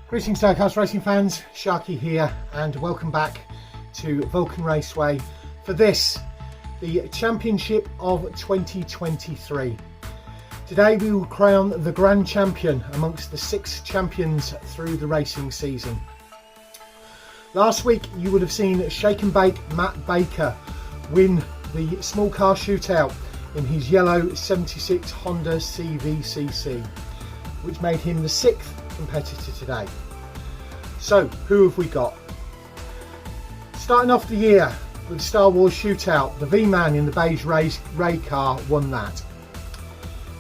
Greetings Diecast Racing fans, Sharky here and welcome back to Vulcan Raceway for this, the Championship of 2023. Today we will crown the Grand Champion amongst the 6 champions through the racing season. Last week you would have seen Shake and Bake Matt Baker win the small car shootout in his yellow 76 Honda CVCC, which made him the 6th competitor today. So who have we got? Starting off the year with Star Wars Shootout, the V-Man in the Beige Ray car won that.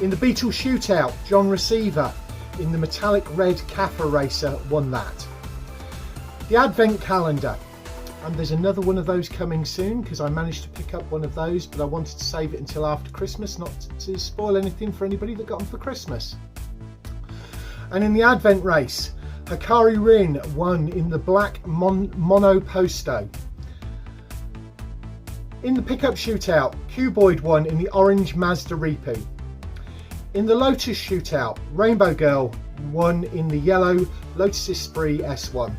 In the Beetle Shootout, John Receveur in the Metallic red Kafer racer won that. The Advent Calendar, and there's another one of those coming soon because I managed to pick up one of those, but I wanted to save it until after Christmas, not to spoil anything for anybody that got them for Christmas. And in the Advent race, Hakari won in the black Monoposto. In the pickup shootout, Cuboid won in the orange Mazda Repu. In the Lotus shootout, RayneBowGirl won in the yellow Lotus Esprit S1.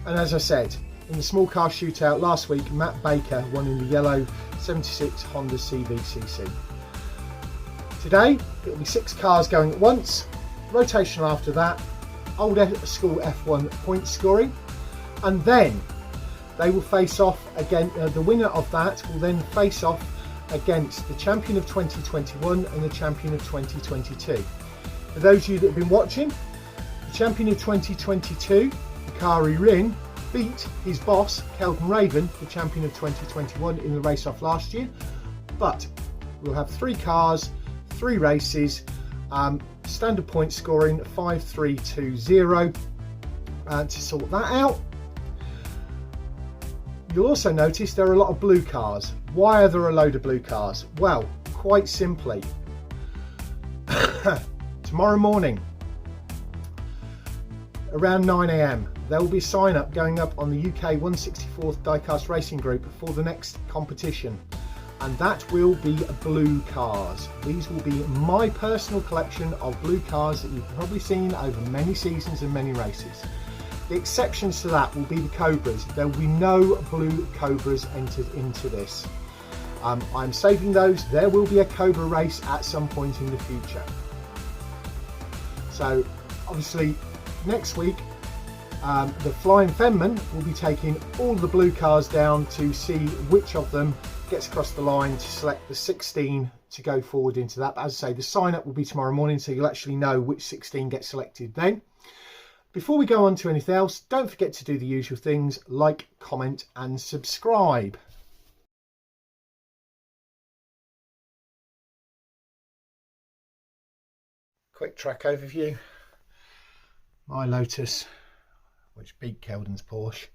And as I said, in the small car shootout last week, Matt Baker won in the yellow 76 Honda CVCC. Today, it will be 6 cars going at once, rotational after that, old school F1 point scoring, and then they will face off again. The winner of that will then face off against the champion of 2021 and the champion of 2022. For those of you that have been watching, the champion of 2022, Hakari, beat his boss, Kelton Raven, the champion of 2021 in the race off last year. But we'll have 3 cars, 3 races, standard point scoring 5-3-2-0 to sort that out. You'll also notice there are a lot of blue cars. Why are there a load of blue cars? Well, quite simply, tomorrow morning around 9 AM there will be a sign up going up on the UK 164th Diecast Racing Group for the next competition, and that will be blue cars. These will be my personal collection of blue cars that you've probably seen over many seasons and many races. The exceptions to that will be the Cobras. There will be no blue Cobras entered into this. I'm saving those. There will be a Cobra race at some point in the future. So obviously next week the Flying Fenman will be taking all the blue cars down to see which of them gets across the line to select the 16 to go forward into that. But as I say, the sign up will be tomorrow morning, so you'll actually know which 16 gets selected then. Before we go on to anything else, don't forget to do the usual things: like, comment and subscribe. Quick track overview. My Lotus, which beat Keldon's Porsche.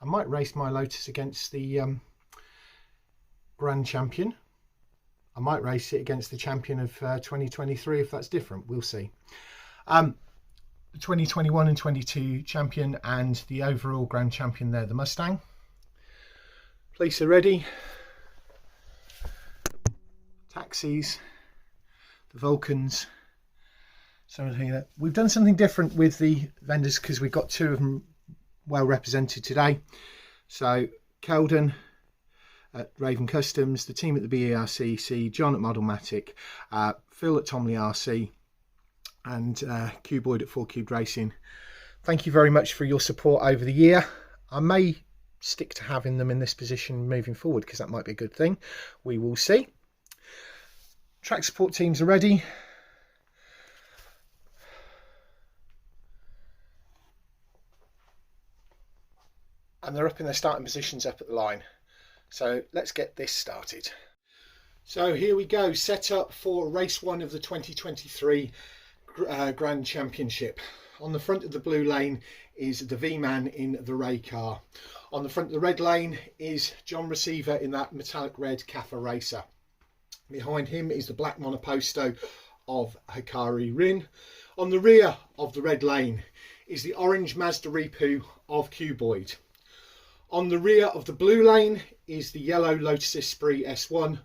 I might race my Lotus against the Grand Champion. I might race it against the champion of 2023 if that's different. We'll see. The 2021 and 22 champion and the overall Grand Champion there, the Mustang. Police are ready. Taxis, the Vulcans. We've done something different with the vendors because we've got 2 of them well represented today. So Keldon at Raven Customs, the team at the BERCC, John at Modelmatic, Phil at Tomley RC, and Cuboid at 4 Cubed Racing. Thank you very much for your support over the year. I may stick to having them in this position moving forward because that might be a good thing. We will see. Track support teams are ready. And they're up in their starting positions up at the line. So let's get this started. So here we go, set up for race 1 of the 2023 Grand Championship. On the front of the blue lane is the V-Man in the Ray car. On the front of the red lane is John Receveur in that metallic red Kafer racer. Behind him is the black Monoposto of Hakari. On the rear of the red lane is the orange Mazda Repu of Cuboid. On the rear of the blue lane is the yellow Lotus Esprit S1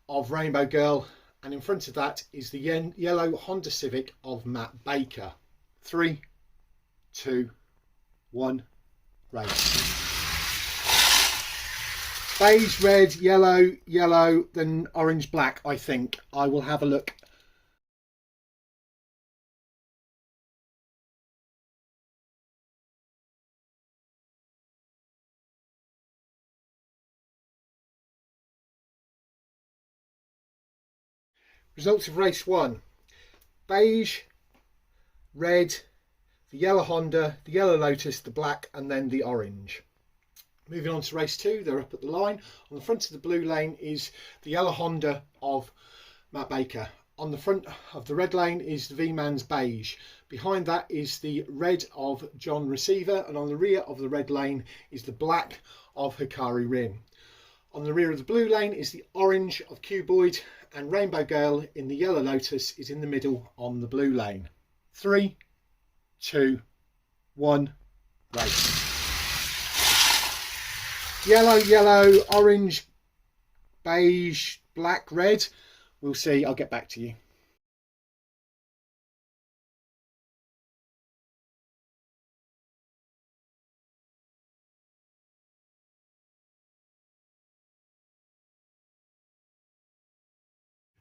of RayneBowGirl, and in front of that is the yellow Honda Civic of Matt Baker. 3, 2, 1, race. Beige, red, yellow, yellow, then orange, black, I think. I will have a look. Results of race 1. Beige, red, the yellow Honda, the yellow Lotus, the black, and then the orange. Moving on to race 2, they're up at the line. On the front of the blue lane is the yellow Honda of Matt Baker. On the front of the red lane is the V-Man's Beige. Behind that is the red of John Receiver, and on the rear of the red lane is the black of Hakari. On the rear of the blue lane is the orange of Cuboid, and RayneBowGirl in the yellow Lotus is in the middle on the blue lane. 3, 2, 1, race. Yellow, yellow, orange, beige, black, red. We'll see. I'll get back to you.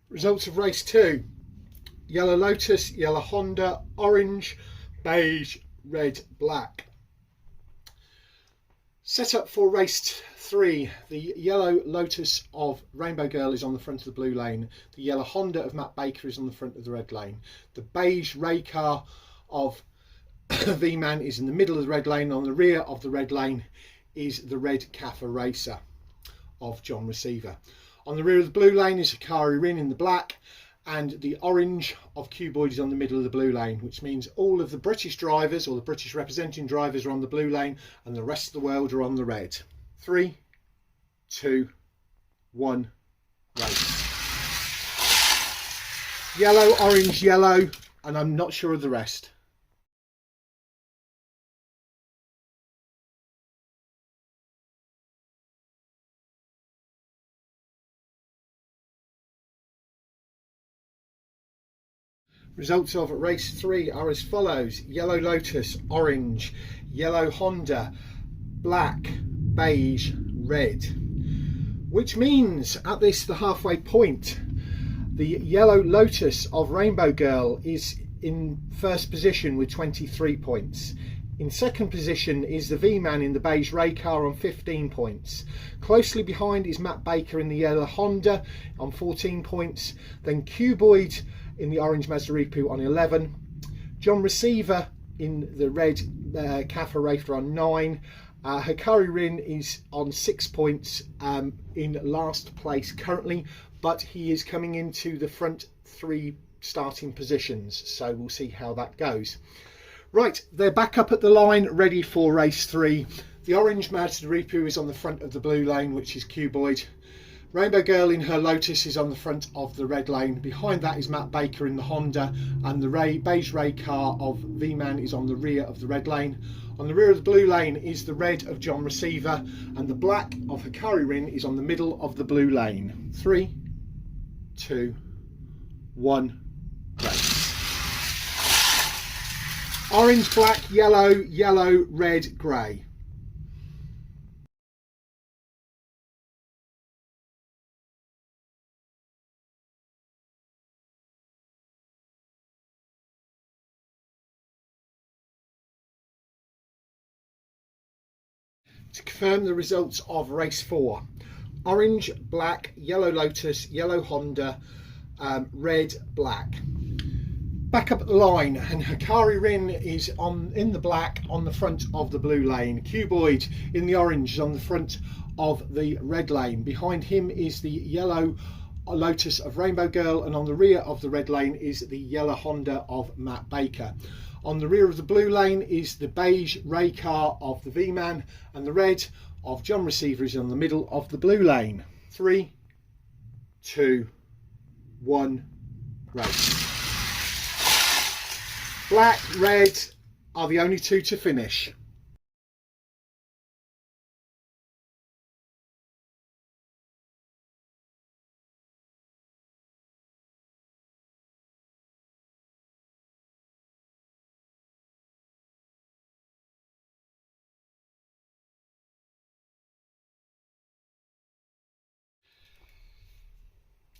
Results of race 2. Yellow Lotus, yellow Honda, orange, beige, red, black. Set up for race 3, the yellow Lotus of RayneBowGirl is on the front of the blue lane. The yellow Honda of Matt Baker is on the front of the red lane. The beige Ray car of V-Man is in the middle of the red lane. On the rear of the red lane is the red Kafer Racer of John Receiver. On the rear of the blue lane is Hakari in the black, and the orange of Cuboid is on the middle of the blue lane, which means all of the British drivers, or the British representing drivers, are on the blue lane and the rest of the world are on the red. 3, 2, 1, race. Yellow, orange, yellow, and I'm not sure of the rest. Results of race 3 are as follows: yellow Lotus, orange, yellow Honda, black, beige, red. Which means at this, the halfway point, the yellow Lotus of RayneBowGirl is in first position with 23 points. In second position is the V-Man in the beige Ray car on 15 points. Closely behind is Matt Baker in the yellow Honda on 14 points. Then Cuboid in the orange Mazda Repu on 11. John Receiver in the red Kafer Racer on 9. Hakari is on 6 points, in last place currently, but he is coming into the front 3 starting positions, so we'll see how that goes. Right, they're back up at the line, ready for race 3. The orange Mazda Repu is on the front of the blue lane, which is Cuboid. RayneBowGirl in her Lotus is on the front of the red lane. Behind that is Matt Baker in the Honda, and the beige Ray car of V-Man is on the rear of the red lane. On the rear of the blue lane is the red of John Receiver, and the black of Hakari is on the middle of the blue lane. 3, 2, 1, race. Orange, black, yellow, yellow, red, grey. To confirm the results of race 4: orange, black, yellow Lotus, yellow Honda, red, black. Back up at the line, and Hakari is in the black on the front of the blue lane. Cuboid in the orange is on the front of the red lane. Behind him is the yellow Lotus of RayneBowGirl, and on the rear of the red lane is the yellow Honda of Matt Baker. On the rear of the blue lane is the beige Ray car of the V-Man, and the red of John Receiver is on the middle of the blue lane. 3, 2, 1, race. Black, red are the only 2 to finish.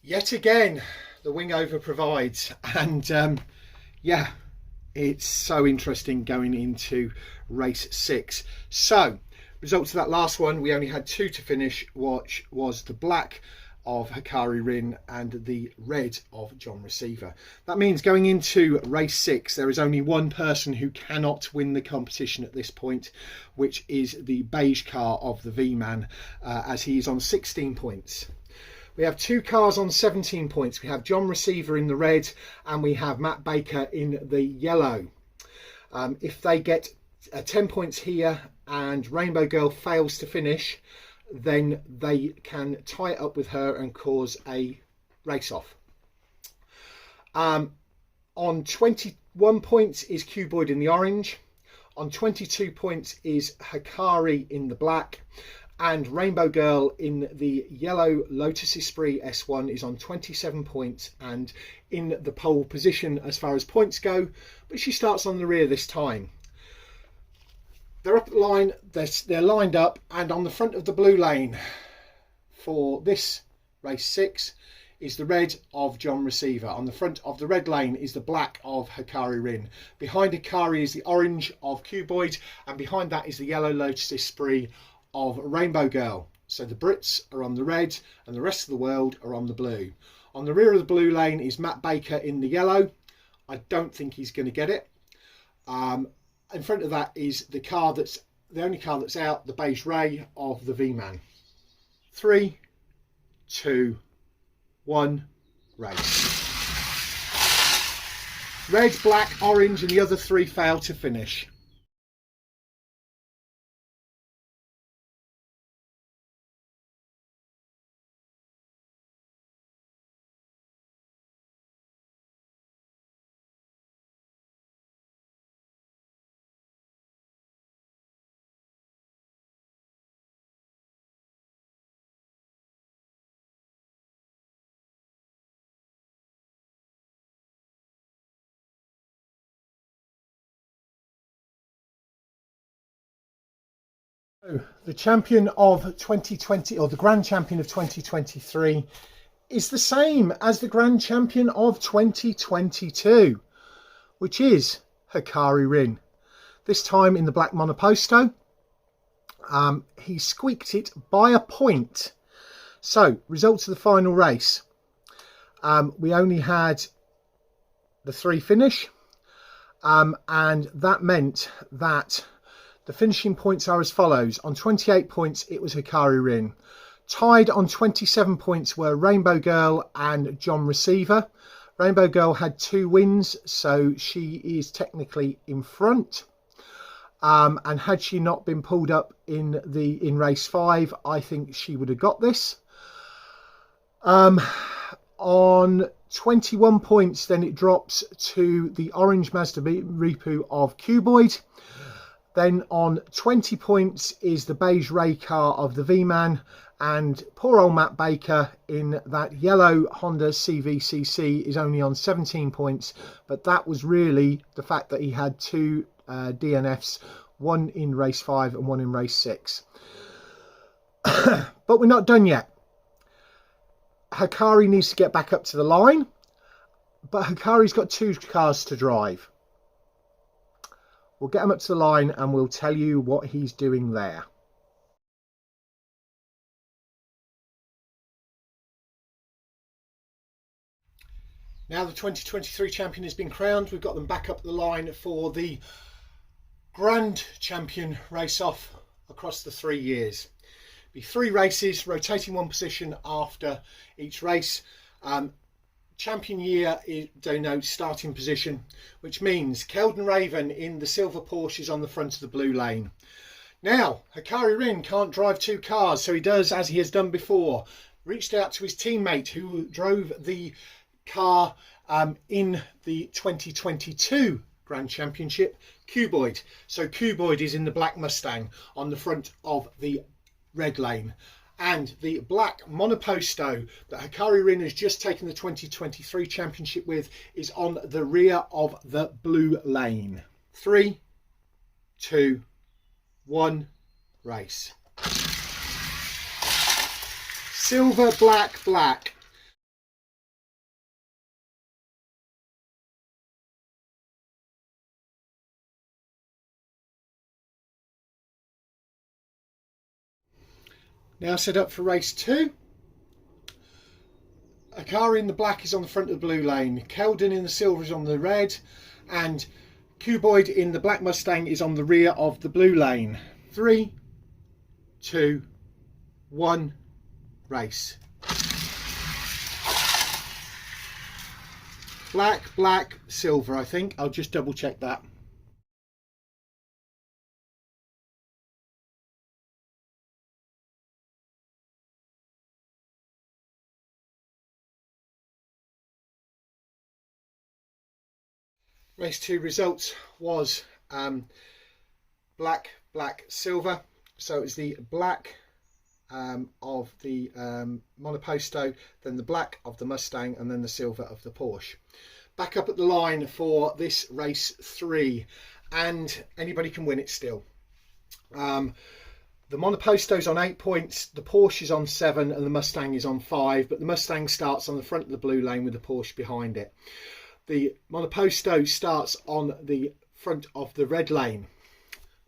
Yet again, the wing over provides, and yeah, it's so interesting going into race 6. So results of that last one, we only had 2 to finish, which was the black of Hakari Rin and the red of John Receiver. That means going into race 6, there is only one person who cannot win the competition at this point, which is the beige car of the V-Man, as he is on 16 points. We have 2 cars on 17 points. We have John Receiver in the red and we have Matt Baker in the yellow. If they get 10 points here and RayneBowGirl fails to finish, then they can tie it up with her and cause a race off. On 21 points is Cuboid in the orange. On 22 points is Hakari in the black. And RayneBowGirl in the yellow Lotus Esprit S1 is on 27 points and in the pole position as far as points go, but she starts on the rear this time. They're up the line, they're lined up, and on the front of the blue lane for this race 6 is the red of John Receiver. On the front of the red lane is the black of Hakari Rin. Behind Hakari is the orange of Cuboid, and behind that is the yellow Lotus Esprit of RayneBowGirl. So the Brits are on the red and the rest of the world are on the blue. On the rear of the blue lane is Matt Baker in the yellow. I don't think he's going to get it. In front of that is the only car that's out, the beige Ray of the V-Man. 3, 2, 1, race. Red, black, orange and the other 3 fail to finish. The champion of 2020, or the grand champion of 2023, is the same as the grand champion of 2022, which is Hakari Rin. This time in the black Monoposto. He squeaked it by a point. So, results of the final race. We only had the 3 finish, and that meant that the finishing points are as follows. On 28 points, it was Hakari Rin. Tied on 27 points were RayneBowGirl and John Receiver. RayneBowGirl had 2 wins, so she is technically in front. And had she not been pulled up in race 5, I think she would have got this. On 21 points, then it drops to the orange Mazda Repu of Cuboid. Then on 20 points is the beige Ray car of the V-Man, and poor old Matt Baker in that yellow Honda CVCC is only on 17 points, but that was really the fact that he had 2 DNFs, one in race 5 and one in race 6. But we're not done yet. Hakari needs to get back up to the line, but Hakari's got 2 cars to drive. We'll get him up to the line and we'll tell you what he's doing there. Now the 2023 champion has been crowned. We've got them back up the line for the Grand Champion race-off across the 3 years. Be 3 races, rotating 1 position after each race. Champion year denotes starting position, which means Keldon Raven in the silver Porsche is on the front of the blue lane. Now, Hakari Rin can't drive 2 cars, so he does as he has done before. Reached out to his teammate who drove the car in the 2022 Grand Championship, Cuboid. So Cuboid is in the black Mustang on the front of the red lane. And the black Monoposto that Hakari Rin has just taken the 2023 championship with is on the rear of the blue lane. 3, 2, 1, race. Silver, black, black. Now set up for race 2. Hakari in the black is on the front of the blue lane, Keldon in the silver is on the red, and Cuboid in the black Mustang is on the rear of the blue lane. 3, 2, 1, race. Black, black, silver, I think. I'll just double check that. Race 2 results was black, black, silver. So it was the black of the Monoposto, then the black of the Mustang, and then the silver of the Porsche. Back up at the line for this race 3, and anybody can win it still. The Monoposto's on 8 points, the Porsche is on 7, and the Mustang is on 5, but the Mustang starts on the front of the blue lane with the Porsche behind it. The Monoposto starts on the front of the red lane.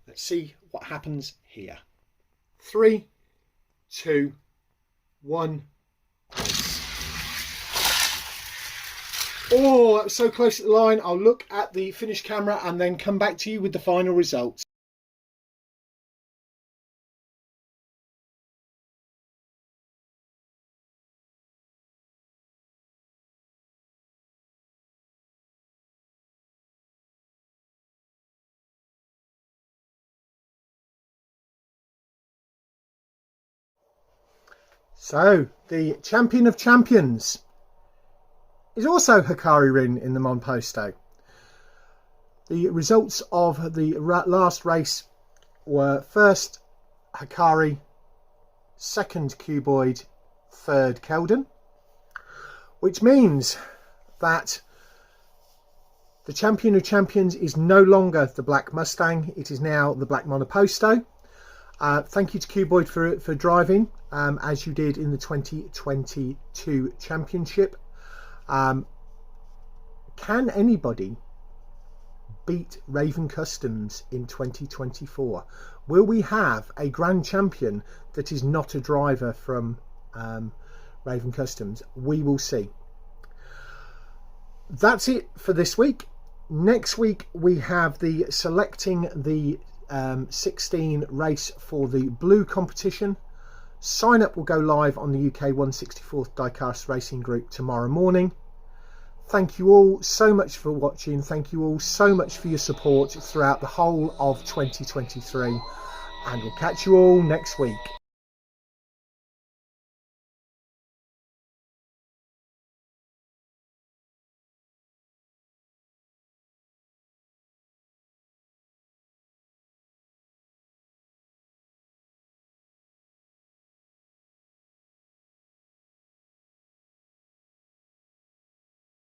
Let's see what happens here. 3, 2, 1. Oh, that was so close at the line. I'll look at the finish camera and then come back to you with the final results. So, the champion of champions is also Hakari Rin in the Monoposto. The results of the last race were first Hakari, second Cuboid, third Keldon, which means that the champion of champions is no longer the black Mustang, it is now the black Monoposto. Thank you to Cuboid for driving as you did in the 2022 championship. Can anybody beat Raven Customs in 2024? Will we have a grand champion that is not a driver from Raven Customs? We will see. That's it for this week. Next week we have the selecting the 16 race for the blue competition. Sign up will go live on the UK 164th Diecast Racing group tomorrow morning. Thank you all so much for watching. Thank you all so much for your support throughout the whole of 2023, and we'll catch you all next week.